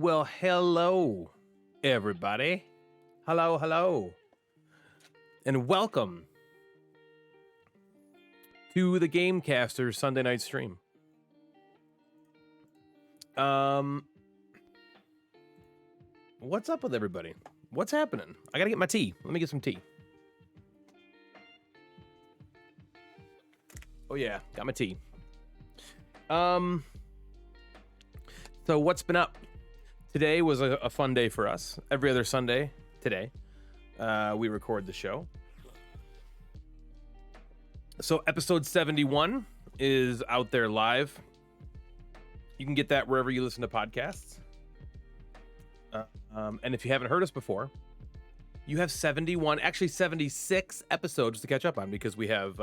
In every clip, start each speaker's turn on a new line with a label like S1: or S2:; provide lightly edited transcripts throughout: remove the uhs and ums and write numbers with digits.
S1: Well, hello, everybody. Hello. And welcome to the Gamecasters Sunday night stream. What's up with everybody? What's happening? I gotta get my tea. Let me get some tea. Oh yeah, got my tea. So what's been up? Today was a fun day for us. Every other Sunday, today, we record the show. So episode 71 is out there live. You can get that wherever you listen to podcasts. And if you haven't heard us before, you have 76 episodes to catch up on, because we have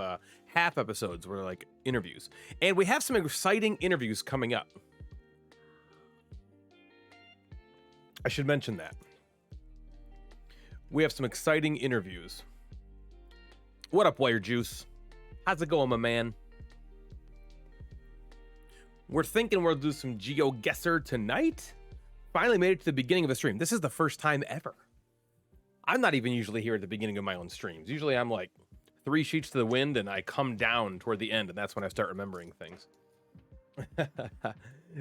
S1: half episodes where like interviews. And we have some exciting interviews coming up. I should mention that. We have some exciting interviews. What up, Wire Juice? How's it going, my man? We're thinking we'll do some GeoGuessr tonight. Finally made it to the beginning of a stream. This is the first time ever. I'm not even usually here at the beginning of my own streams. Usually I'm like 3 sheets to the wind and I come down toward the end, and that's when I start remembering things.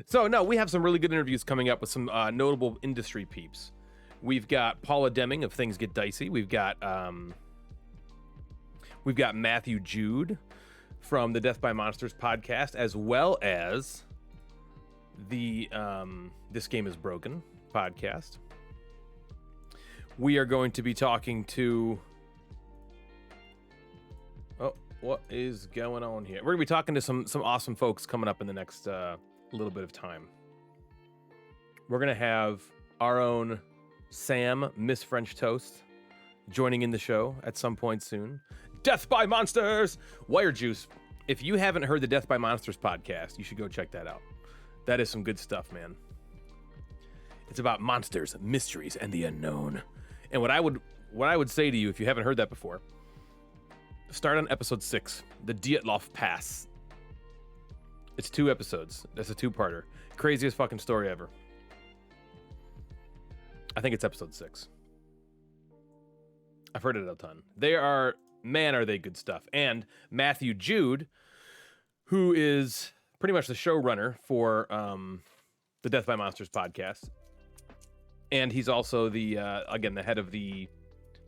S1: So no, we have some really good interviews coming up with some notable industry peeps. We've got Paula Deming of Things Get Dicey. We've got Matthew Jude from the Death by Monsters podcast, as well as the This Game Is Broken podcast. We are going to be talking to... Oh, what is going on here? We're going to be talking to some awesome folks coming up in the next little bit of time. We're going to have our own Sam, Miss French Toast, joining in the show at some point soon. Death by Monsters! Wire Juice. If you haven't heard the Death by Monsters podcast, you should go check that out. That is some good stuff, man. It's about monsters, mysteries, and the unknown. And what I would say to you, if you haven't heard that before, start on episode 6, the Dietlof Pass. It's 2 episodes. That's a 2-parter. Craziest fucking story ever. I think it's episode 6. I've heard it a ton. Man, are they good stuff. And Matthew Jude, who is pretty much the showrunner for the Death by Monsters podcast. And he's also the head of the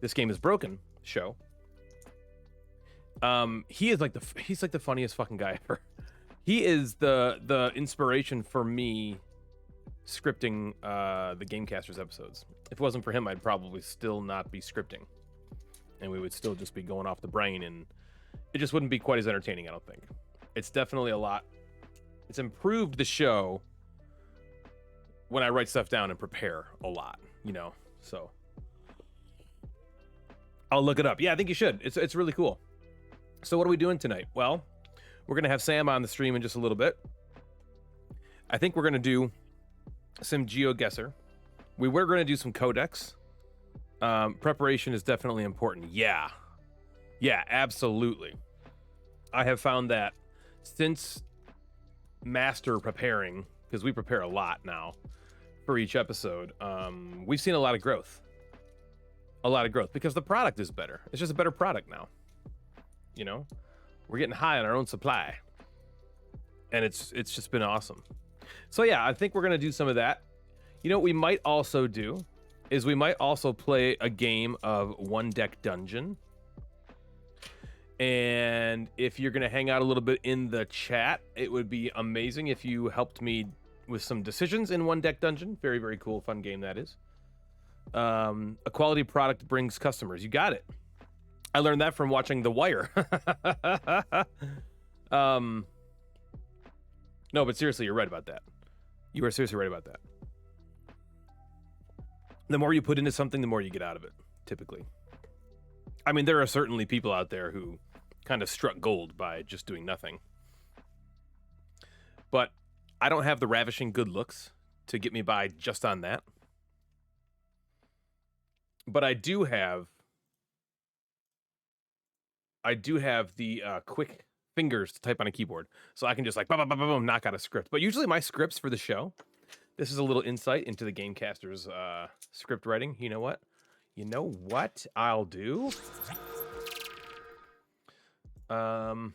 S1: This Game Is Broken show. He's like the funniest fucking guy ever. He is the inspiration for me scripting the Gamecasters episodes. If it wasn't for him, I'd probably still not be scripting, and we would still just be going off the brain, and it just wouldn't be quite as entertaining, I don't think. It's definitely a lot. It's improved the show when I write stuff down and prepare a lot, so I'll look it up. Yeah, I think you should. It's really cool. So what are we doing tonight? Well, we're going to have Sam on the stream in just a little bit. I think we're going to do some GeoGuessr. We were going to do some Codex. Preparation is definitely important. Yeah, absolutely. I have found that since master preparing, because we prepare a lot now for each episode, we've seen a lot of growth. Because the product is better. It's just a better product now. We're getting high on our own supply, and it's just been awesome. So yeah, I think we're gonna do some of that. What we might also do is we might also play a game of One Deck Dungeon. And if you're gonna hang out a little bit in the chat, it would be amazing if you helped me with some decisions in One Deck Dungeon. Very, very cool, fun game that is. A quality product brings customers. You got it. I learned that from watching The Wire. No, but seriously, you're right about that. You are seriously right about that. The more you put into something, the more you get out of it, typically. I mean, there are certainly people out there who kind of struck gold by just doing nothing. But I don't have the ravishing good looks to get me by just on that. But I do have the quick fingers to type on a keyboard, so I can just like boom, knock out a script. But usually my scripts for the show, This is a little insight into the Gamecaster's script writing. You know what? You know what I'll do? Look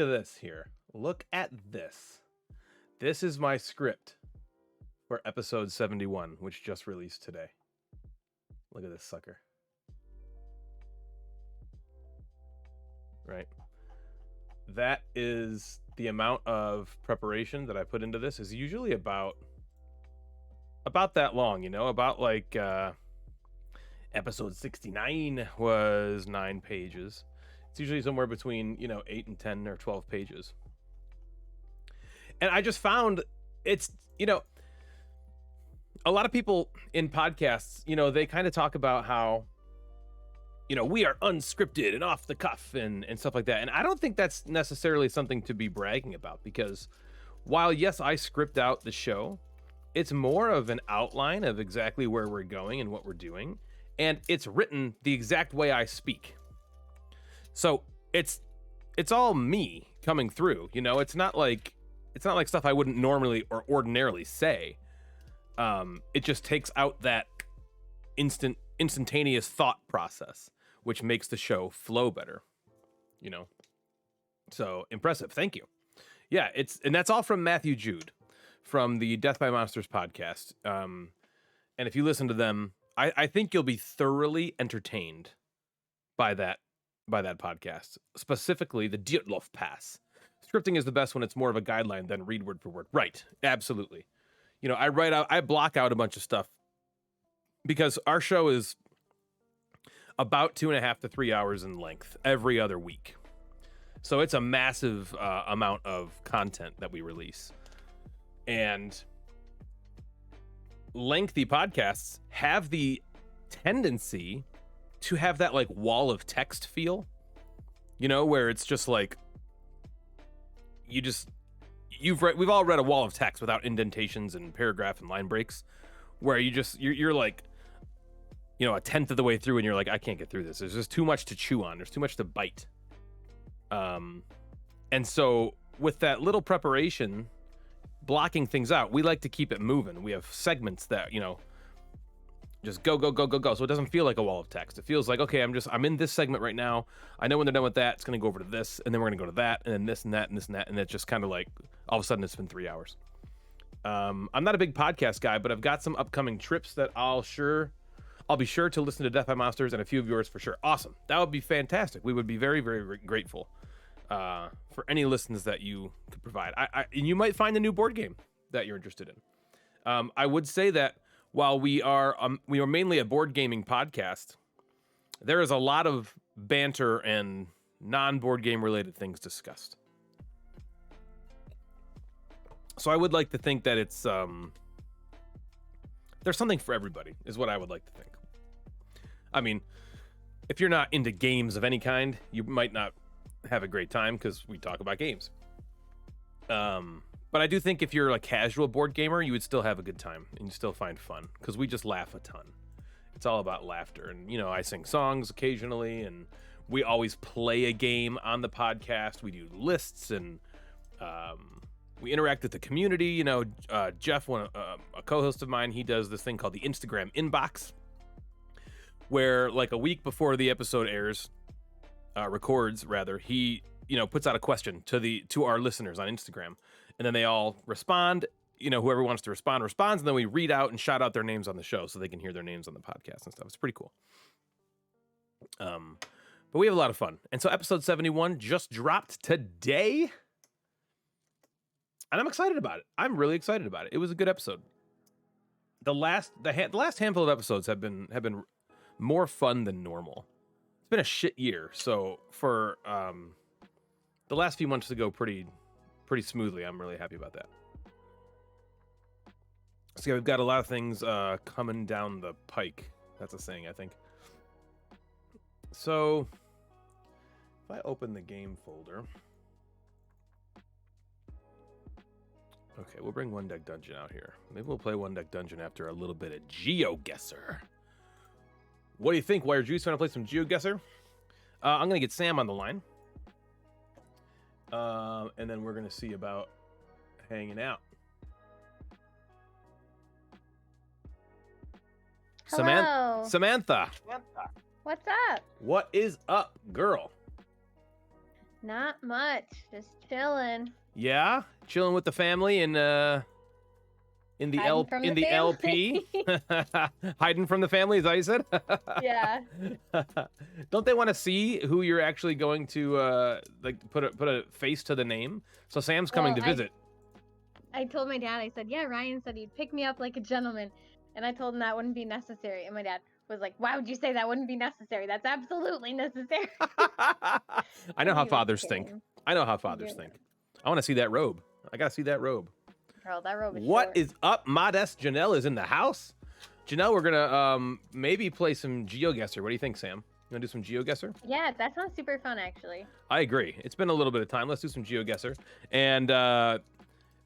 S1: at this here. Look at this. This is my script for episode 71, which just released today. Look at this sucker. Right. That is the amount of preparation that I put into this is usually about that long, you know, about like episode 69 was 9 pages. It's usually somewhere between, 8 and 10 or 12 pages. And I just found it's, a lot of people in podcasts, they kind of talk about how, we are unscripted and off the cuff and stuff like that. And I don't think that's necessarily something to be bragging about, because while, yes, I script out the show, it's more of an outline of exactly where we're going and what we're doing. And it's written the exact way I speak. So it's all me coming through, it's not like stuff I wouldn't normally or ordinarily say. It just takes out that instantaneous thought process, which makes the show flow better, So impressive. Thank you. Yeah, and that's all from Matthew Jude from the Death by Monsters podcast. And if you listen to them, I think you'll be thoroughly entertained by that podcast, specifically the Dietlof Pass. Scripting is the best when it's more of a guideline than read word for word. Right. Absolutely. I block out a bunch of stuff because our show is about 2.5 to 3 hours in length every other week. So it's a massive amount of content that we release. And lengthy podcasts have the tendency to have that like wall of text feel, where it's just like, we've all read a wall of text without indentations and paragraph and line breaks, where you're like, a tenth of the way through and you're like, I can't get through this. There's just too much to chew on. There's too much to bite. And so with that little preparation, blocking things out, we like to keep it moving. We have segments that, just go. So it doesn't feel like a wall of text. It feels like, okay, I'm in this segment right now. I know when they're done with that, it's going to go over to this, and then we're going to go to that, and then this and that and this and that. And it's just kind of like, all of a sudden it's been 3 hours. I'm not a big podcast guy, but I've got some upcoming trips that I'll be sure to listen to Death by Monsters and a few of yours for sure. Awesome. That would be fantastic. We would be very, very grateful for any listens that you could provide. And you might find a new board game that you're interested in. I would say that while we are mainly a board gaming podcast, there is a lot of banter and non-board game related things discussed. So I would like to think that it's there's something for everybody, is what I would like to think. I mean, if you're not into games of any kind, you might not have a great time because we talk about games. But I do think if you're a casual board gamer, you would still have a good time and you still find fun because we just laugh a ton. It's all about laughter. And, I sing songs occasionally, and we always play a game on the podcast. We do lists, and we interact with the community. Jeff, a co-host of mine, he does this thing called the Instagram Inbox, where like a week before the episode records, he, puts out a question to our listeners on Instagram. And then they all respond. Whoever wants to respond responds, and then we read out and shout out their names on the show so they can hear their names on the podcast and stuff. It's pretty cool. But we have a lot of fun. And so episode 71 just dropped today. And I'm excited about it. I'm really excited about it. It was a good episode. The last handful of episodes have been more fun than normal. It's been a shit year. So for the last few months to go pretty smoothly. I'm really happy about that. So yeah, we've got a lot of things coming down the pike. That's a saying, I think. So if I open the game folder, okay, we'll bring One Deck Dungeon out here. Maybe we'll play One Deck Dungeon after a little bit of GeoGuessr. What do you think, Wire Juice? Want to play some GeoGuessr? I'm gonna get Sam on the line. And then we're going to see about hanging out.
S2: Hello.
S1: Samantha,
S2: What's up?
S1: what is up, girl?
S2: Not much. Just chilling.
S1: Yeah, chilling with the family in the
S2: Hiding from the
S1: LP, hiding from the family. Is that what you said?
S2: Yeah.
S1: Don't they want to see who you're actually going to like put a face to the name? So Sam's coming
S2: Well,
S1: to visit.
S2: I told my dad, I said, yeah, Ryan said he'd pick me up like a gentleman. And I told him that wouldn't be necessary. And my dad was like, why would you say that wouldn't be necessary? That's absolutely necessary.
S1: I know how
S2: He was
S1: fathers think.
S2: kidding.
S1: I know how fathers think. I want to see that robe. I gotta see that robe.
S2: Girl, that robe is
S1: What
S2: short.
S1: is up, Modest? Janelle is in the house. Janelle, we're gonna maybe play some GeoGuessr. What do you think, Sam? You wanna do some GeoGuessr?
S2: Yeah, that sounds super fun, actually.
S1: I agree. It's been a little bit of time. Let's do some GeoGuessr. And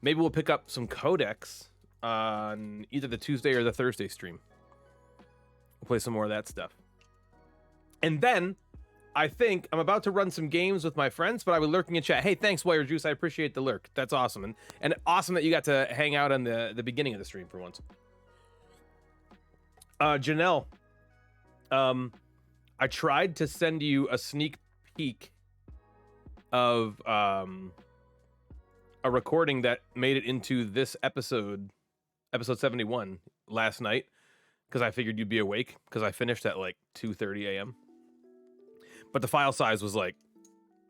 S1: maybe we'll pick up some codex on either the Tuesday or the Thursday stream. We'll play some more of that stuff. And then I think I'm about to run some games with my friends, but I was lurking in chat. Hey, thanks, Wire Juice. I appreciate the lurk. That's awesome. And awesome that you got to hang out on the beginning of the stream for once. Janelle, I tried to send you a sneak peek of a recording that made it into this episode 71 last night, because I figured you'd be awake, because I finished at like 2:30 a.m. But the file size was like,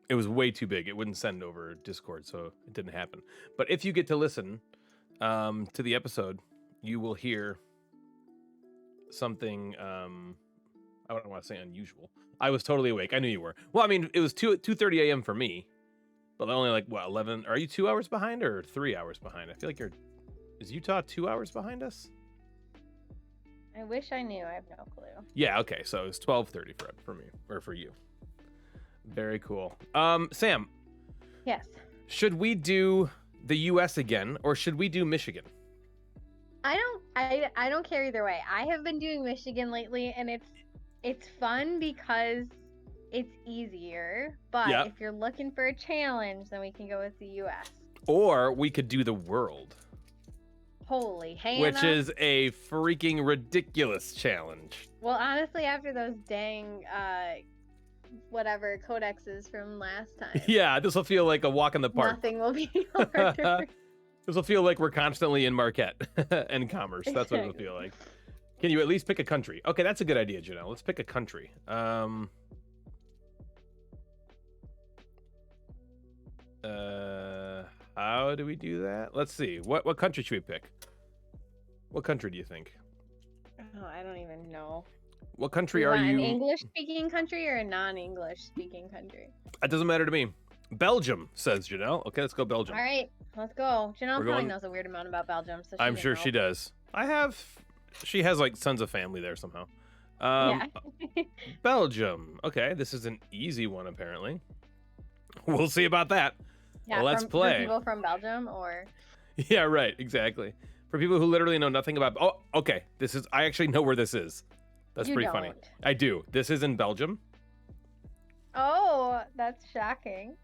S1: it was way too big. It wouldn't send over Discord, so it didn't happen. But if you get to listen to the episode, you will hear something, I don't want to say unusual. I was totally awake. I knew you were. Well, I mean, it was 2:30 a.m. for me, but only like, what, 11? Are you 2 hours behind or 3 hours behind? I feel like is Utah 2 hours behind us?
S2: I wish I knew. I have no clue.
S1: Yeah, okay. So it was 12:30 for me, or for you. Very cool. Sam.
S2: Yes.
S1: Should we do the U.S. again, or should we do Michigan?
S2: I don't care either way. I have been doing Michigan lately, and it's fun because it's easier. But
S1: Yep.
S2: if you're looking for a challenge, then we can go with the U.S.
S1: Or we could do the world,
S2: Holy Hannah.
S1: which is a freaking ridiculous challenge.
S2: Well, honestly, after those dang whatever codexes from last time,
S1: Yeah, this will feel like a walk in the park.
S2: nothing will be harder.
S1: This will feel like we're constantly in Marquette and Commerce. That's what it'll feel like. Can you at least pick a country? Okay, that's a good idea, Janelle. Let's pick a country. How do we do that? Let's see. What country should we pick? What country do you think?
S2: Oh, I don't even know.
S1: What country
S2: You
S1: are
S2: want
S1: you?
S2: an English-speaking country or a non-English-speaking country?
S1: It doesn't matter to me. Belgium, says Janelle. Okay, let's go Belgium.
S2: All right, let's go. Janelle
S1: We're
S2: probably
S1: going-
S2: knows a weird amount about Belgium, so
S1: I'm sure she does. She has like tons of family there somehow.
S2: Yeah.
S1: Belgium. Okay, this is an easy one apparently. We'll see about that.
S2: Yeah,
S1: Well, let's
S2: for
S1: play.
S2: people from Belgium, or
S1: Yeah, right. Exactly. For people who literally know nothing about. Oh, okay. I actually know where this is. That's
S2: You
S1: pretty funny.
S2: don't.
S1: I do. This is in Belgium.
S2: Oh, that's shocking.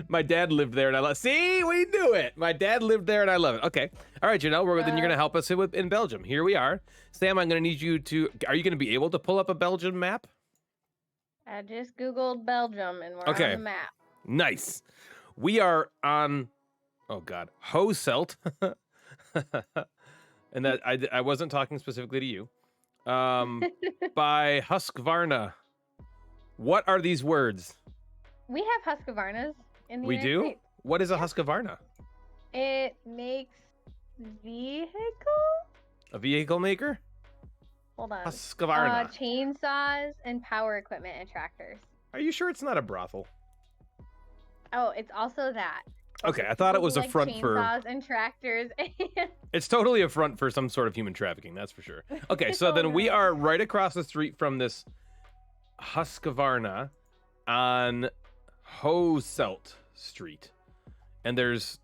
S1: My dad lived there, and I love. See, we knew it. My dad lived there, and I love it. Okay. All right, Janelle. Then you're gonna help us in Belgium. Here we are. Sam, I'm gonna need you to. Are you gonna be able to pull up a Belgium map?
S2: I just googled Belgium, and we're
S1: Okay.
S2: on the map.
S1: Nice. We are on. Oh God, Hoselt. And that I wasn't talking specifically to you. By Husqvarna. What are these words?
S2: We have Husqvarnas in the
S1: We
S2: United
S1: do?
S2: States.
S1: What is a Husqvarna?
S2: It makes vehicle.
S1: A vehicle maker?
S2: Hold on.
S1: Husqvarna.
S2: Chainsaws and power equipment and tractors.
S1: Are you sure it's not a brothel?
S2: Oh, it's also that.
S1: Okay, I thought it
S2: People
S1: was
S2: who
S1: a
S2: like
S1: front for.
S2: chainsaws and tractors.
S1: It's totally a front for some sort of human trafficking, that's for sure. Okay, so
S2: Oh,
S1: then we
S2: no.
S1: are right across the street from this Husqvarna on Hoselt Street. And there's,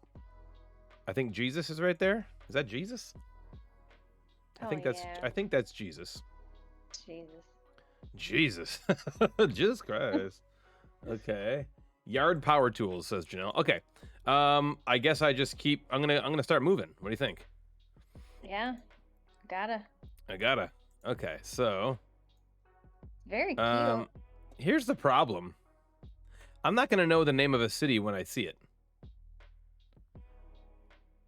S1: I think Jesus is right there. Is that Jesus? I think that's Jesus.
S2: Jesus.
S1: Jesus. Jesus Christ. Okay. Yard power tools, says Janelle. Okay. I guess I just keep I'm gonna start moving. What do you think?
S2: Yeah. Gotta.
S1: I gotta. Okay, so
S2: Very cute.
S1: here's the problem. I'm not gonna know the name of a city when I see it.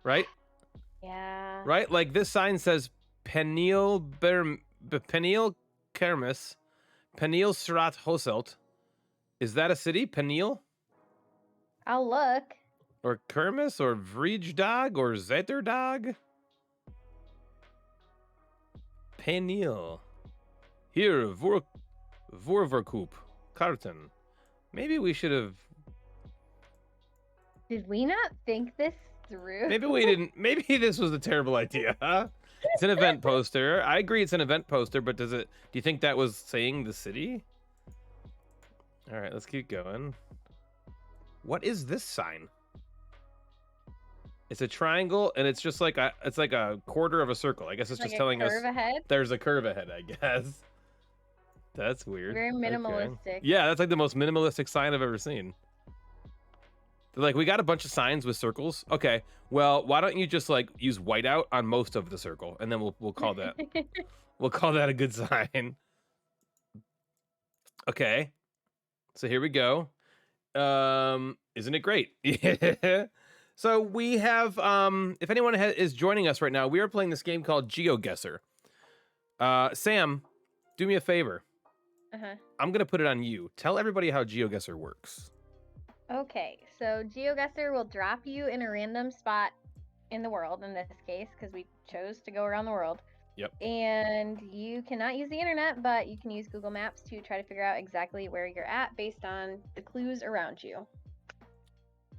S1: Right?
S2: Yeah.
S1: Right? Like this sign says Peniel Kermis, Peniel Strat Hoselt. Is that a city? Peniel?
S2: I'll look.
S1: Or Kermis? Or Vrijddag? Or Zetterdag? Peniel. Here, Vorverkoop. Karten. Maybe we should have.
S2: Did we not think this through?
S1: Maybe we didn't. Maybe this was a terrible idea. Huh? It's an event poster. I agree it's an event poster, but does it? Do you think that was saying the city? All right, let's keep going. What is this sign? It's a triangle, and it's just like it's like a quarter of a circle. I guess it's
S2: Like
S1: just
S2: a
S1: telling us
S2: curve ahead?
S1: there's a curve ahead. I guess. That's weird.
S2: Very
S1: Okay.
S2: minimalistic.
S1: Yeah, that's like the most minimalistic sign I've ever seen. They're like, we got a bunch of signs with circles. Okay, well, why don't you just like use whiteout on most of the circle, and then we'll call that we'll call that a good sign. Okay, so here we go. Isn't it great? Yeah. So we have if anyone is joining us right now, we are playing this game called GeoGuessr. Sam, do me a favor.
S2: Uh-huh.
S1: I'm gonna put it on you. Tell everybody how GeoGuessr works.
S2: Okay, so GeoGuessr will drop you in a random spot in the world, in this case, because we chose to go around the world.
S1: Yep.
S2: And you cannot use the internet, but you can use Google Maps to try to figure out exactly where you're at based on the clues around you.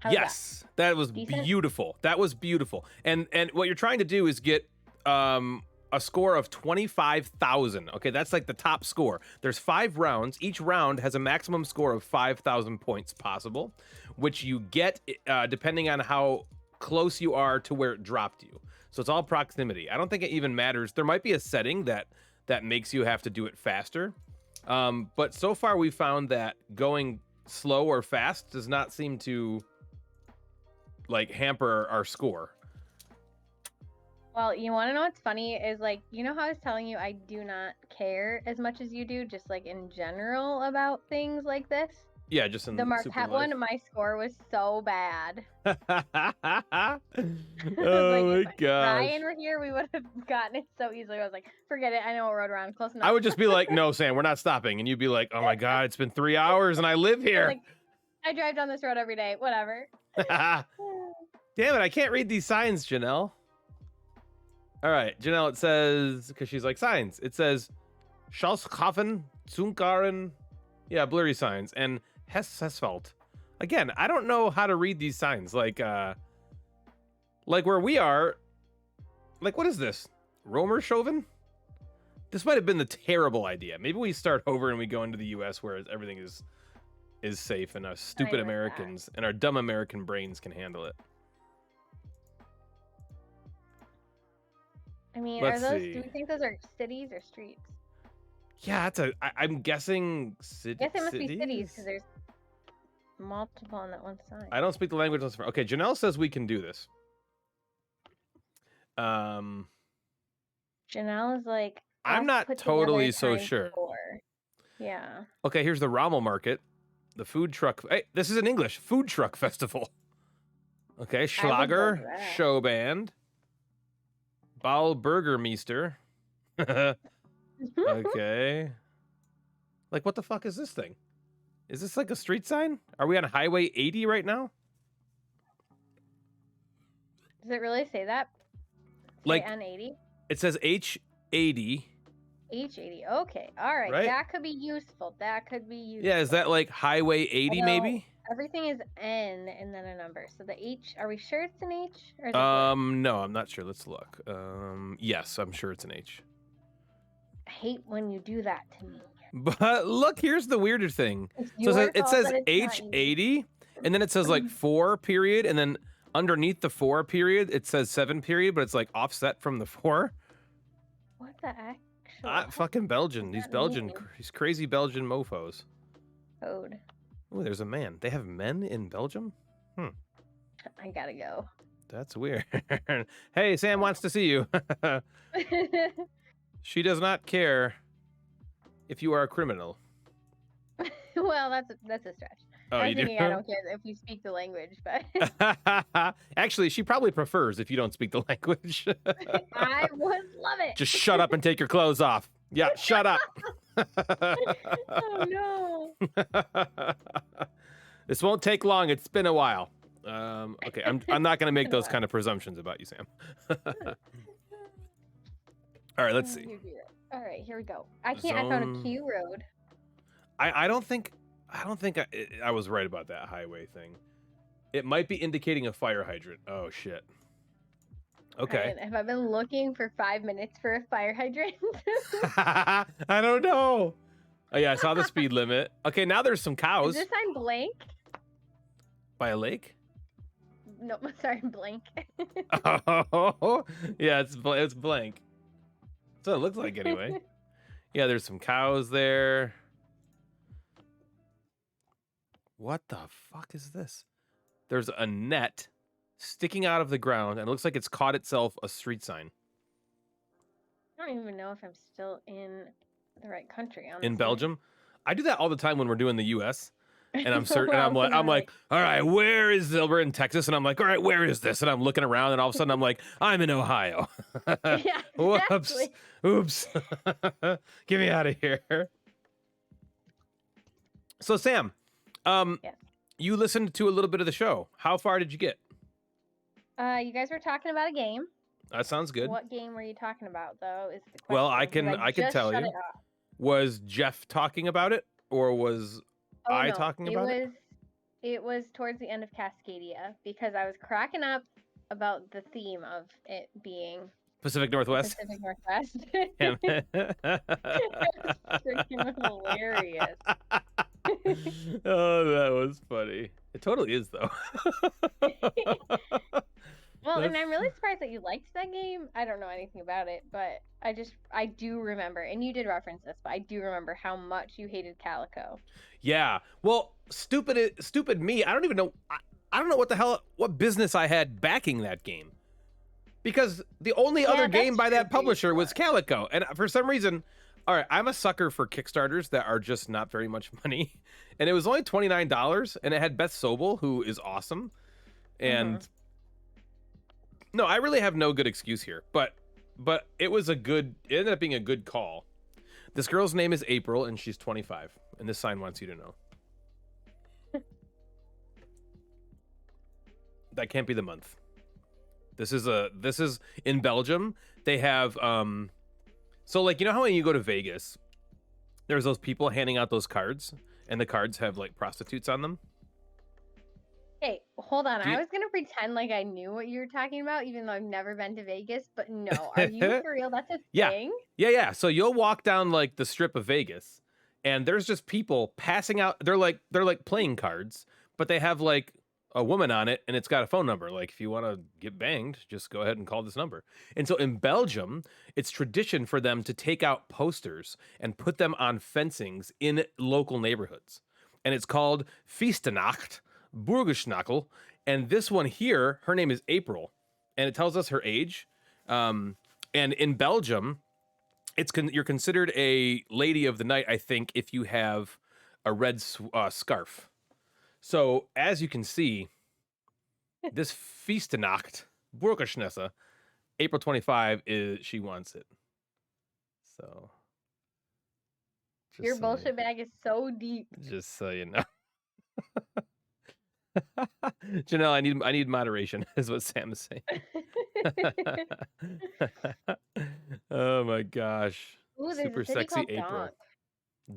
S2: How's
S1: Yes, that was
S2: Decent?
S1: beautiful. That was beautiful. And what you're trying to do is get a score of 25,000. Okay, that's like the top score. There's 5 rounds. Each round has a maximum score of 5,000 points possible, which you get depending on how close you are to where it dropped you. So it's all proximity. I don't think it even matters. There might be a setting that makes you have to do it faster. But so far we found that going slow or fast does not seem to like hamper our score.
S2: Well, you want to know what's funny is, like, you know how I was telling you I do not care as much as you do, just like in general about things like this?
S1: Yeah, just in
S2: The
S1: Super
S2: Marquette
S1: Life.
S2: one, my score was so bad.
S1: Oh
S2: Like,
S1: my
S2: if
S1: gosh.
S2: Ryan were here, we would have gotten it so easily. I was like, forget it. I know what road we're on. Close enough.
S1: I would just be like, no, Sam, we're not stopping. And you'd be like, oh my God, it's been 3 hours and I live here.
S2: Like, I drive down this road every day. Whatever.
S1: Damn it, I can't read these signs, Janelle. All right, Janelle, it says, because she's like, signs. It says, Schalskhofen, Zunkaren, yeah, blurry signs, and Hesfeld. Again, I don't know how to read these signs. Like where we are, like, what is this? Romershoven? This might have been the terrible idea. Maybe we start over and we go into the U.S. where everything is safe and us stupid Americans and our dumb American brains can handle it.
S2: I mean,
S1: Let's
S2: do
S1: see.
S2: we think those are cities or streets?
S1: Yeah, I'm guessing cities.
S2: I guess it must be cities because there's multiple on that one side.
S1: I don't speak the language. Okay, Janelle says we can do this.
S2: Janelle is like,
S1: I'm not totally so sure.
S2: 4. Yeah.
S1: Okay, here's the Rommel Market, the food truck. Hey, this is in English. Food truck festival. Okay, Schlager show band. Ballburgermeister. Okay. Like, what the fuck is this thing? Is this like a street sign? Are we on Highway 80 right now?
S2: Does it really say that?
S1: Like
S2: N80?
S1: It says H80.
S2: H80. Okay. All right.
S1: Right?
S2: That could be useful. That could be useful.
S1: Yeah, is that like Highway 80 maybe?
S2: Everything is N and then a number. So the H, are we sure it's an H? Or is it
S1: No, I'm not sure. Let's look. Yes, I'm sure it's an H.
S2: I hate when you do that to me.
S1: But look, here's the weirder thing. So it says H80, and then it says like 4 period, and then underneath the 4 period, it says 7 period, but it's like offset from the 4.
S2: What the actual?
S1: Fucking Belgian. These crazy Belgian mofos.
S2: Code.
S1: Oh, there's a man. They have men in Belgium?
S2: I gotta go.
S1: That's weird. Hey, Sam wants to see you. She does not care if you are a criminal.
S2: Well, that's a stretch.
S1: Oh,
S2: I was
S1: you
S2: thinking I
S1: do?
S2: don't care if you speak the language, but
S1: Actually, she probably prefers if you don't speak the language.
S2: I would love it.
S1: Just shut up and take your clothes off. Yeah, shut up.
S2: Oh no.
S1: This won't take long. It's been a while. Okay, I'm not going to make
S2: Been a
S1: those
S2: while.
S1: kind of presumptions about you, Sam. All right, let's see.
S2: You'd be right. All right, here we go. I found a
S1: Zone-
S2: Q road.
S1: I don't think I was right about that highway thing. It might be indicating a fire hydrant. Oh shit. Okay.
S2: Have I been looking for 5 minutes for a fire hydrant?
S1: I don't know. Oh yeah, I saw the speed limit. Okay, now there's some
S2: Is
S1: cows
S2: this sign blank?
S1: by a lake.
S2: No, sorry, blank.
S1: Oh, yeah, it's blank. That's what it looks like anyway. Yeah, there's some cows there. What the fuck is this? There's a net sticking out of the ground, and it looks like it's caught itself a street sign.
S2: I don't even know if I'm still in the right country. Honestly.
S1: In Belgium. I do that all the time when we're doing the U.S. And I'm certain,
S2: Well,
S1: and I'm like, all right, where is we're in Texas, and I'm like, all right, where is this? And I'm looking around, and all of a sudden I'm like, I'm in Ohio.
S2: yeah,
S1: Whoops,
S2: exactly.
S1: oops, get me out of here. So Sam,
S2: Yes.
S1: you listened to a little bit of the show. How far did you get?
S2: You guys were talking about a game.
S1: That sounds good.
S2: What game were you talking about, though? Is the question.
S1: Well, I
S2: 'cause
S1: can
S2: just
S1: tell
S2: shut
S1: you.
S2: it off.
S1: Was Jeff talking about it, or was
S2: Oh,
S1: I
S2: no,
S1: talking about it?
S2: It was towards the end of Cascadia because I was cracking up about the theme of it being
S1: Pacific Northwest?
S2: Pacific Northwest.
S1: Damn it.
S2: Freaking hilarious.
S1: Oh, that was funny. It totally is, though.
S2: Well, and I'm really surprised that you liked that game. I don't know anything about it, but I do remember, and you did reference this, but I do remember how much you hated Calico.
S1: Yeah. Well, stupid me. I don't even know. I don't know what business I had backing that game. Because the only other game
S2: that's
S1: by
S2: true,
S1: that publisher was
S2: but-
S1: Calico. And for some reason, all right, I'm a sucker for Kickstarters that are just not very much money. And it was only $29, and it had Beth Sobel, who is awesome. And no, I really have no good excuse here. But it ended up being a good call. This girl's name is April, and she's 25. And this sign wants you to know. That can't be the month. This is in Belgium. They have so like, you know how when you go to Vegas, there's those people handing out those cards, and the cards have like prostitutes on them.
S2: Hey, hold on.
S1: Do you-
S2: I was gonna pretend like I knew what you were talking about, even though I've never been to Vegas. But no, are you for real? That's a
S1: Yeah.
S2: thing.
S1: Yeah. So you'll walk down like the strip of Vegas, and there's just people passing out. They're like playing cards, but they have like a woman on it, and it's got a phone number. Like, if you want to get banged, just go ahead and call this number. And so in Belgium, it's tradition for them to take out posters and put them on fencings in local neighborhoods. And it's called Feestenacht, Burgerschnakkel. And this one here, her name is April, and it tells us her age. And in Belgium, you're considered a lady of the night, I think, if you have a red scarf. So as you can see, this Feestenacht, Burgerschnesse, April 25 she wants it. So
S2: Your bullshit bag is so deep.
S1: Just so you know. Janelle, I need moderation, is what Sam is saying. Oh my gosh.
S2: Ooh, there's
S1: Super
S2: a city
S1: sexy
S2: called
S1: April.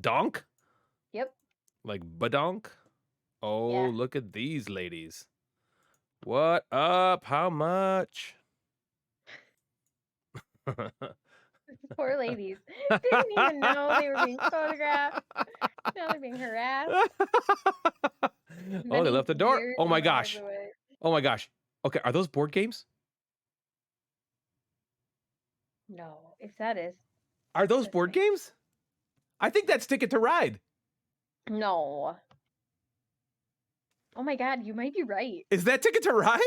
S2: Donk.
S1: Donk?
S2: Yep.
S1: Like badonk? Oh,
S2: Yeah.
S1: look at these ladies. What up? How much?
S2: Poor ladies. Didn't even know they were being photographed. Now they're being harassed.
S1: Oh, they
S2: Many
S1: left the door.
S2: years
S1: Oh my
S2: and miles
S1: gosh.
S2: away.
S1: Oh my gosh. Okay, are those board games?
S2: No, if that is.
S1: Are those board games? I think that's Ticket to Ride.
S2: No. Oh my god, you might be right.
S1: Is that Ticket to Ride?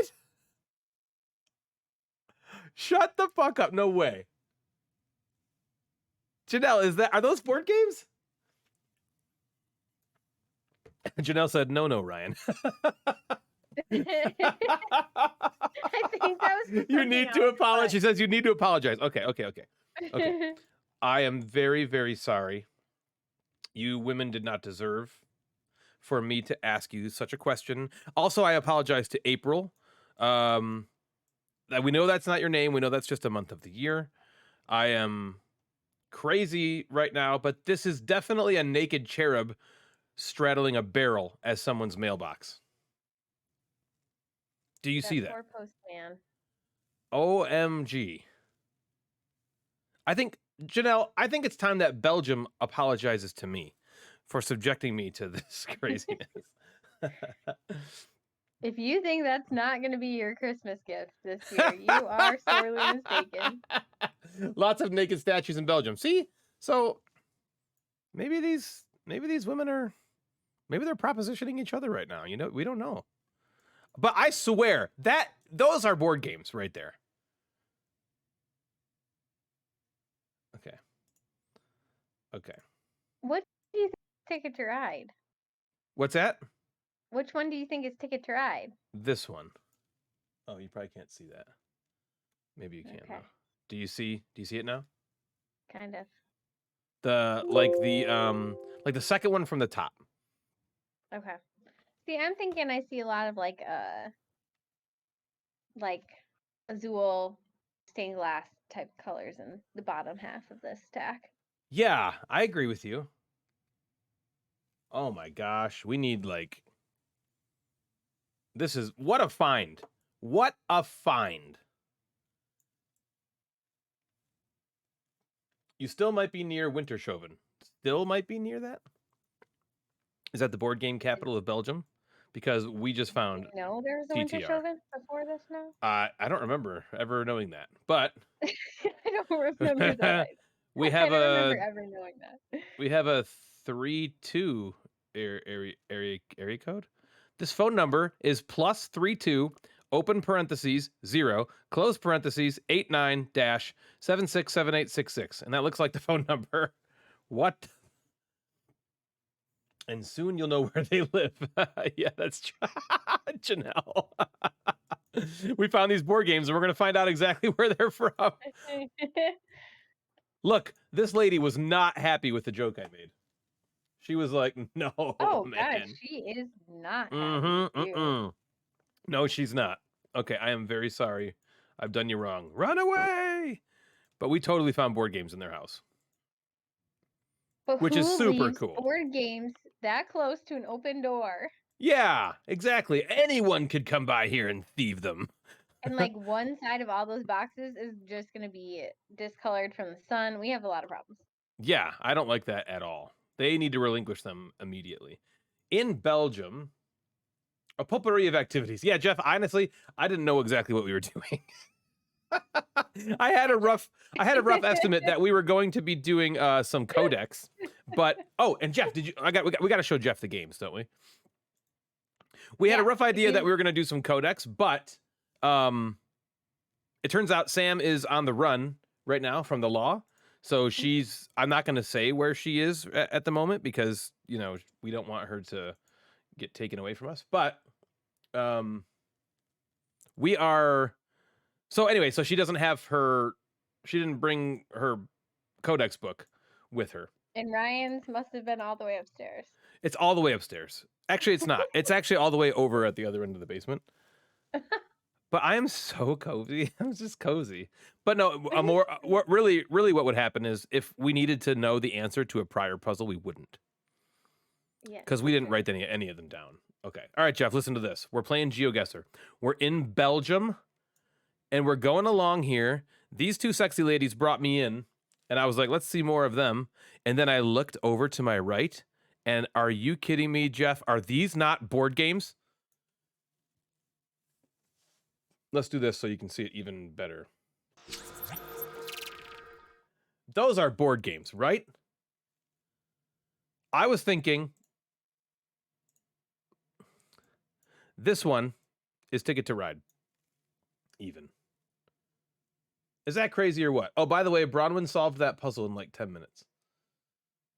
S1: Shut the fuck up. No way. Janelle, are those board games? Janelle said, no, Ryan.
S2: I think that was just
S1: You
S2: something
S1: need to
S2: else,
S1: apologize.
S2: but-
S1: She says you need to apologize. Okay. I am very, very sorry. You women did not deserve for me to ask you such a question. Also, I apologize to April. We know that's not your name. We know that's just a month of the year. I am crazy right now, but this is definitely a naked cherub straddling a barrel as someone's mailbox. Do you see that?
S2: Poor postman.
S1: OMG. Janelle, I think it's time that Belgium apologizes to me for subjecting me to this craziness.
S2: If you think that's not going to be your Christmas gift this year, you are sorely mistaken.
S1: Lots of naked statues in Belgium. See? So maybe these women maybe they're propositioning each other right now. We don't know. But I swear that those are board games right there. Okay.
S2: What do you think is Ticket to Ride?
S1: What's that?
S2: Which one do you think is Ticket to Ride?
S1: This one. Oh, you probably can't see that. Maybe you can though. Do you see it now?
S2: Kind of.
S1: The second one from the top.
S2: Okay. See, I'm thinking I see a lot of like azul stained glass type colors in the bottom half of this stack.
S1: Yeah, I agree with you. Oh my gosh, we need this is what a find. What a find. You still might be near Wintershoven. Still might be near that? Is that the board game capital of Belgium? Because we just found
S2: No, there was a
S1: TTR.
S2: Wintershoven before this now?
S1: I don't remember ever knowing that. But
S2: I don't remember that.
S1: we
S2: I
S1: have
S2: don't remember ever knowing that.
S1: We have a 32 area code. This phone number is +32 open parentheses 0 close parentheses 89 dash 767866, and that looks like the phone number. What? And soon you'll know where they live. Yeah, that's Janelle. We found these board games, and we're gonna find out exactly where they're from. Look, this lady was not happy with the joke I made. She was like, "No,
S2: oh
S1: man.
S2: God, she is not happy with you.
S1: No, she's not. Okay, I am very sorry. I've done you wrong. Run away!" But we totally found board games in their house,
S2: But
S1: which is
S2: who
S1: super
S2: leaves
S1: cool.
S2: board games that close to an open door?
S1: Yeah, exactly. Anyone could come by here and thieve them.
S2: And like one side of all those boxes is just going to be discolored from the sun. We have a lot of problems.
S1: Yeah, I don't like that at all. They need to relinquish them immediately. In Belgium, a potpourri of activities. Yeah, Jeff, honestly, I didn't know exactly what we were doing. I had a rough estimate that we were going to be doing some codex, but and Jeff, we got to show Jeff the games, don't we? We had a rough idea that we were going to do some codex, but it turns out Sam is on the run right now from the law. So I'm not going to say where she is at the moment because, we don't want her to get taken away from us. But we are. So anyway, so she didn't bring her codex book with her.
S2: And Ryan's must have been all the way upstairs.
S1: It's all the way upstairs. Actually, it's not. It's actually all the way over at the other end of the basement. But I am so cozy. I'm just cozy. But no, what really what would happen is if we needed to know the answer to a prior puzzle, we wouldn't.
S2: Yeah.
S1: Because we didn't write any of them down. Okay. All right, Jeff, listen to this. We're playing GeoGuessr. We're in Belgium, and we're going along here. These two sexy ladies brought me in, and I was like, let's see more of them. And then I looked over to my right, and are you kidding me, Jeff? Are these not board games? Let's do this so you can see it even better. Those are board games, right? I was thinking this one is Ticket to Ride. Even. Is that crazy or what? Oh, by the way, Bronwyn solved that puzzle in like 10 minutes.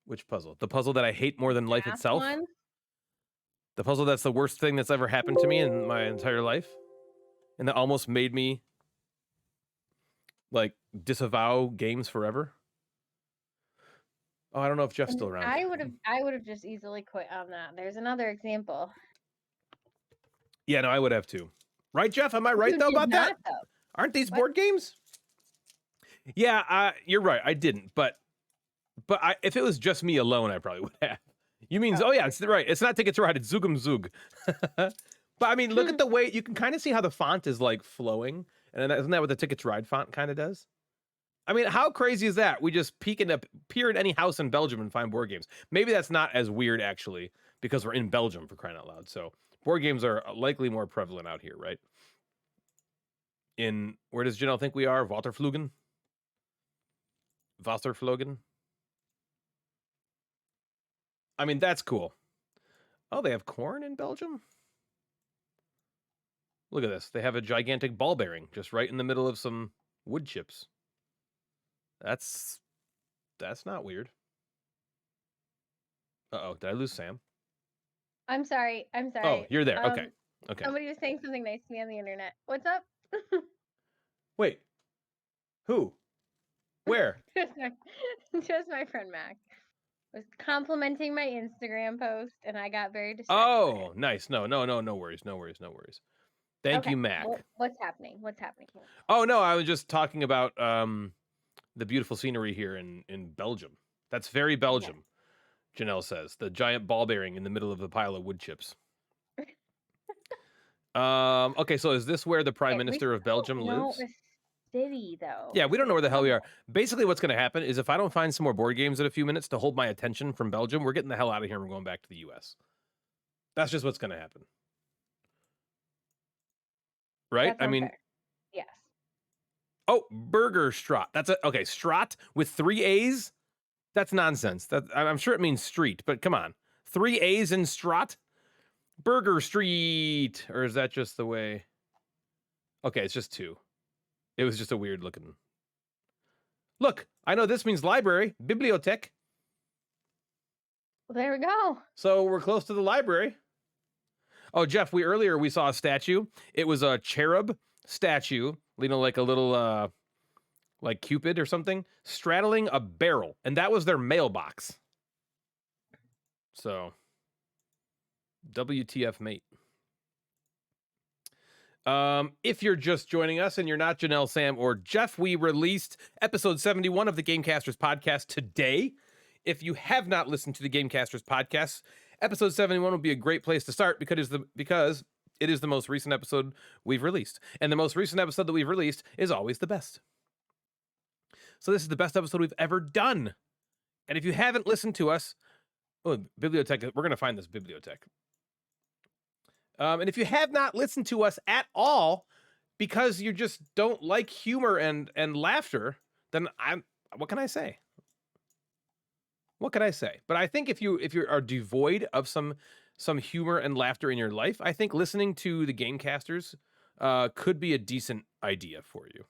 S1: Which puzzle? The puzzle that I hate more than life
S2: Math
S1: itself?
S2: one?
S1: The puzzle that's the worst thing that's ever happened to me in my entire life? And that almost made me like disavow games forever? Oh, I don't know if Jeff's
S2: And
S1: still around.
S2: I would have just easily quit on that. There's another example.
S1: Yeah, no, I would have too. Right, Jeff? Am I right
S2: You
S1: though
S2: did
S1: about
S2: not,
S1: that?
S2: though.
S1: Aren't these
S2: What?
S1: board games? Yeah, you're right. I didn't, but if it was just me alone, I probably would have. You mean? Oh yeah, it's right. It's not Ticket to Ride. It's Zugum Zug. But I mean, look at the way you can kind of see how the font is like flowing, and isn't that what the Ticket to Ride font kind of does? I mean, how crazy is that? We just peer in any house in Belgium and find board games. Maybe that's not as weird actually, because we're in Belgium for crying out loud. So board games are likely more prevalent out here, right? In where does Janelle think we are? Watervlogen? Wasserflogen? I mean, that's cool. Oh, they have corn in Belgium? Look at this. They have a gigantic ball bearing just right in the middle of some wood chips. That's not weird. Uh-oh, did I lose Sam?
S2: I'm sorry.
S1: Oh, you're there. Okay. Okay.
S2: Somebody was saying something nice to me on the internet. What's up?
S1: Wait. Who? Where?
S2: just my friend Mac was complimenting my Instagram post, and I got very distracted.
S1: Oh, nice. No worries. Thank you, Mac.
S2: What's happening? What's happening?
S1: Oh no, I was just talking about the beautiful scenery here in Belgium. That's very Belgium. Yeah. Janelle says the giant ball bearing in the middle of the pile of wood chips. Okay, so is this where the Prime Minister of Belgium lives?
S2: City though.
S1: Yeah, we don't know where the hell we are. Basically, what's going to happen is if I don't find some more board games in a few minutes to hold my attention from Belgium, we're getting the hell out of here and we're going back to the U.S. That's just what's going to happen. Right? I mean,
S2: fair. Yes.
S1: Oh, Burger Strat. That's okay. Strat with 3 A's. That's nonsense. I'm sure it means street, but come on, 3 A's in Strat. Burger Street, or is that just the way? Okay, it's just 2. It was just a weird looking. Look, I know this means library, bibliothèque.
S2: Well, there we go.
S1: So we're close to the library. Oh, Jeff, earlier we saw a statue. It was a cherub statue, like a little like Cupid or something, straddling a barrel, and that was their mailbox. So, WTF, mate. If you're just joining us and you're not Janelle, Sam, or Jeff, we released episode 71 of the Gamecasters podcast today. If you have not listened to the Gamecasters podcast, episode 71 would be a great place to start because it is the most recent episode we've released. And the most recent episode that we've released is always the best. So this is the best episode we've ever done. And if you haven't listened to us, bibliothèque, we're going to find this bibliothèque. And if you have not listened to us at all because you just don't like humor and laughter, then what can I say? What can I say? But I think if you are devoid of some humor and laughter in your life, I think listening to the Gamecasters could be a decent idea for you.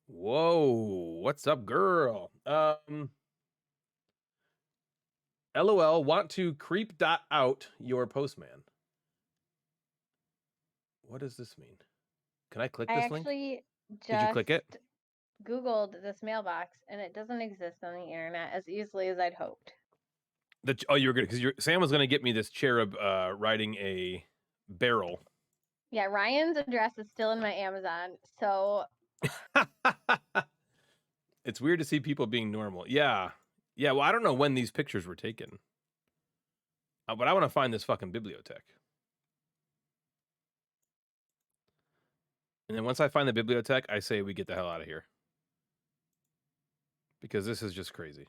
S1: Whoa, what's up, girl? LOL, want to creep out your postman. What does this mean? Can I click this link?
S2: Did
S1: you click it?
S2: Googled this mailbox, and it doesn't exist on the internet as easily as I'd hoped.
S1: You were good because Sam was going to get me this cherub riding a barrel.
S2: Yeah, Ryan's address is still in my Amazon, so
S1: it's weird to see people being normal. Yeah. Well, I don't know when these pictures were taken, but I want to find this fucking bibliothèque. And then once I find the bibliothèque, I say we get the hell out of here because this is just crazy.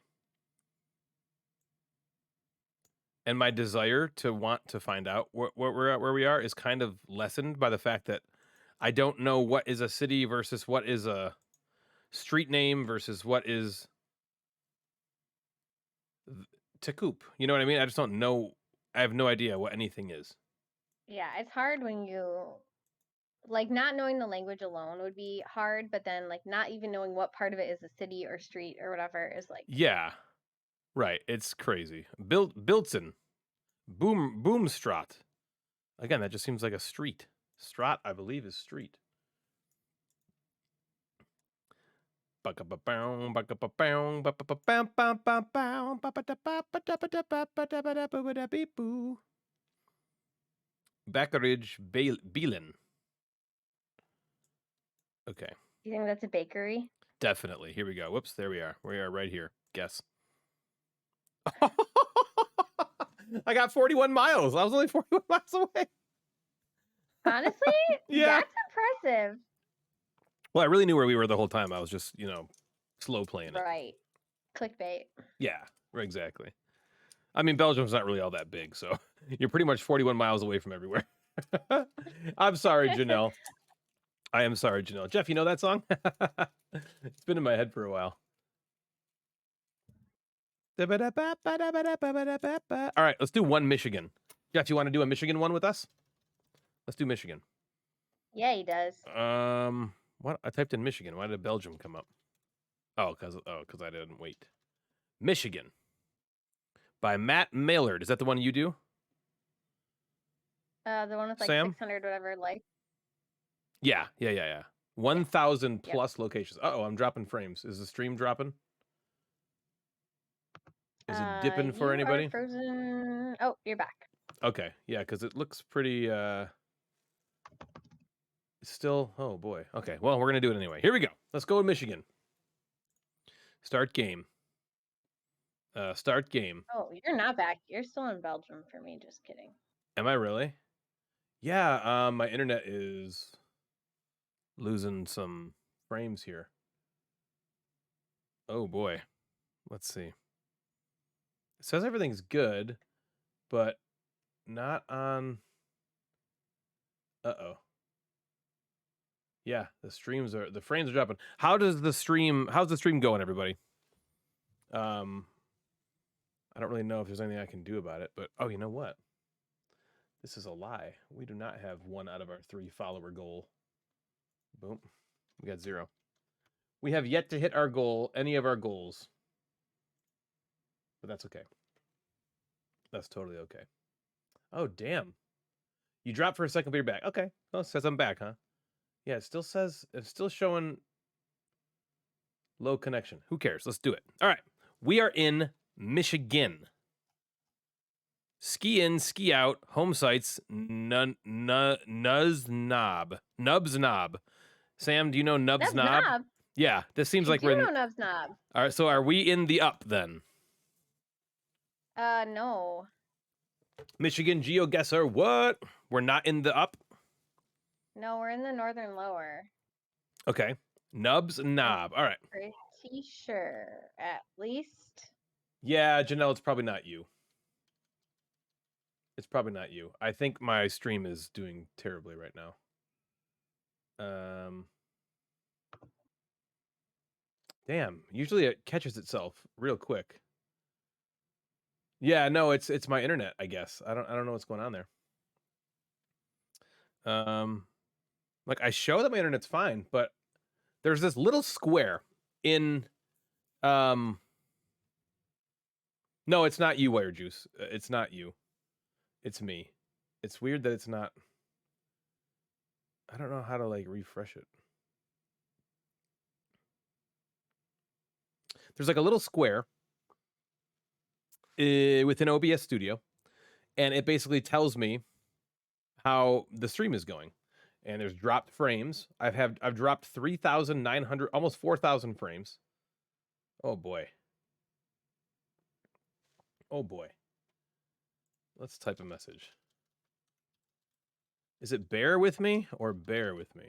S1: And my desire to want to find out where we are is kind of lessened by the fact that I don't know what is a city versus what is a street name versus what is Takoop. You know what I mean? I just don't know. I have no idea what anything is.
S2: Yeah, it's hard when you like not knowing the language alone would be hard, but then like not even knowing what part of it is a city or street or whatever is like
S1: Yeah, right. It's crazy. Biltzen, Boomstraat. Again, that just seems like a street. Strat, I believe, is street. Bakkeridge Beelen. Okay.
S2: Do you think that's a bakery?
S1: Definitely. Here we go. Whoops, there we are. We are right here. Guess. I got 41 miles. I was only 41 miles away.
S2: Honestly,
S1: Yeah.
S2: that's impressive.
S1: Well, I really knew where we were the whole time. I was just, slow playing it.
S2: Right. Clickbait.
S1: Yeah, exactly. I mean, Belgium's not really all that big, so you're pretty much 41 miles away from everywhere. I'm sorry, Janelle. I am sorry, Janelle. Jeff, you know that song? It's been in my head for a while. All right, let's do one Michigan. Jeff, you want to do a Michigan one with us? Let's do Michigan.
S2: Yeah, he does.
S1: What? I typed in Michigan. Why did Belgium come up? Oh, because I didn't wait. Michigan by Matt Maillard. Is that the one you do?
S2: The one with like
S1: Sam?
S2: 600 whatever likes.
S1: Yeah. 1,000 plus locations. Uh-oh, I'm dropping frames. Is the stream dropping? Is it dipping for anybody?
S2: Are frozen. Oh, you're back.
S1: Okay, yeah, because it looks pretty, still, oh boy. Okay, well, we're going to do it anyway. Here we go. Let's go with Michigan. Start game. Start game.
S2: Oh, you're not back. You're still in Belgium for me. Just kidding.
S1: Am I really? Yeah, my internet is losing some frames here. Oh boy. Let's see. It says everything's good, but not on... Uh-oh. Yeah, the frames are dropping. How's the stream going, everybody? I don't really know if there's anything I can do about it, but oh, you know what? This is a lie. We do not have 1 out of our 3 follower goal. Boom. We got 0. We have yet to hit our goal, any of our goals. But that's okay. That's totally okay. Oh, damn. You dropped for a second, but you're back. Okay. Oh, it says I'm back, huh? Yeah, it's still showing low connection. Who cares? Let's do it. All right. We are in Michigan. Ski in, ski out, home sites, Nubs Knob. Sam, do you know Nubs Knob? Yeah, this seems like we're
S2: in... Nubs Knob.
S1: All right, so are we in the up then?
S2: No.
S1: Michigan GeoGuessr, what? We're not in the up?
S2: No, we're in the northern lower.
S1: Okay. Nubs Knob. All right.
S2: Pretty sure, at least.
S1: Yeah, Janelle, it's probably not you. It's probably not you. I think my stream is doing terribly right now. Damn. Usually it catches itself real quick. Yeah, no, it's my internet, I guess. I don't know what's going on there. Like I show that my internet's fine, but there's this little square in no, it's not you, Wire Juice. It's not you. It's me. It's weird that it's not. I don't know how to like refresh it. There's like a little square within OBS Studio, and it basically tells me how the stream is going. And there's dropped frames. I've dropped 3,900, almost 4,000 frames. Oh boy. Oh boy. Let's type a message. Is it bear with me or bear with me?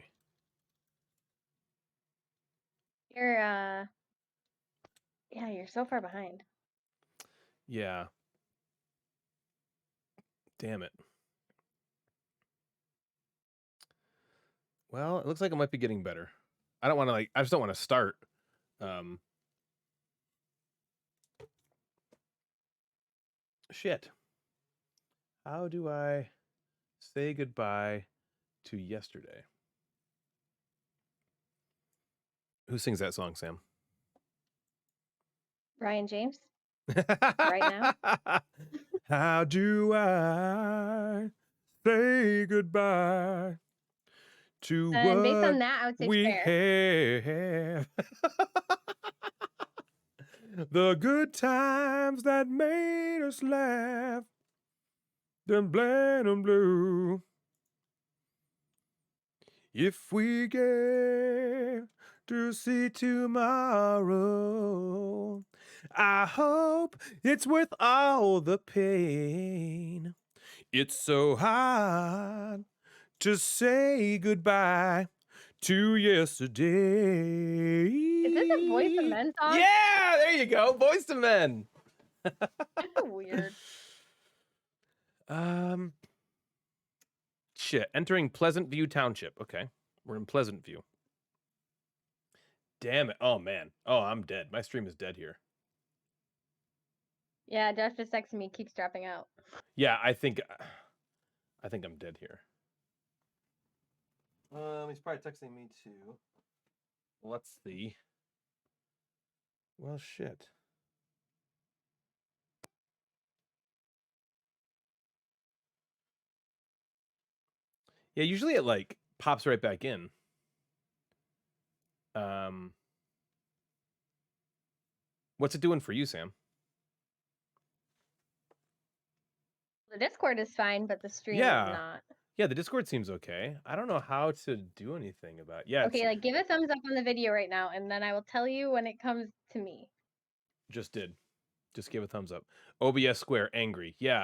S2: You're yeah, you're so far behind.
S1: Yeah. Damn it. Well, it looks like it might be getting better. I don't want to I just don't want to start. Shit. How do I say goodbye to yesterday? Who sings that song, Sam?
S2: Ryan James. Right now?
S1: How do I say goodbye to
S2: And based on
S1: what
S2: that, I would say
S1: we
S2: fair.
S1: have? The good times that made us laugh, then bland and blue. If we get to see tomorrow, I hope it's with all the pain. It's so hard to say goodbye to yesterday.
S2: Is this a Boys II Men song?
S1: Yeah, there you go. Boys II Men.
S2: Weird.
S1: Shit. Entering Pleasant View Township. Okay. We're in Pleasant View. Damn it. Oh, man. Oh, I'm dead. My stream is dead here.
S2: Yeah, Josh just texted me, keeps dropping out.
S1: Yeah, I think I'm dead here. He's probably texting me too. Let's see. Well, shit. Yeah, usually it like pops right back in. What's it doing for you, Sam?
S2: The Discord is fine, but the stream is not.
S1: Yeah, the Discord seems okay. I don't know how to do anything about it. Yeah,
S2: Okay, like give a thumbs up on the video right now, and then I will tell you when it comes to me.
S1: just did. Just give a thumbs up. OBS Square angry. Yeah,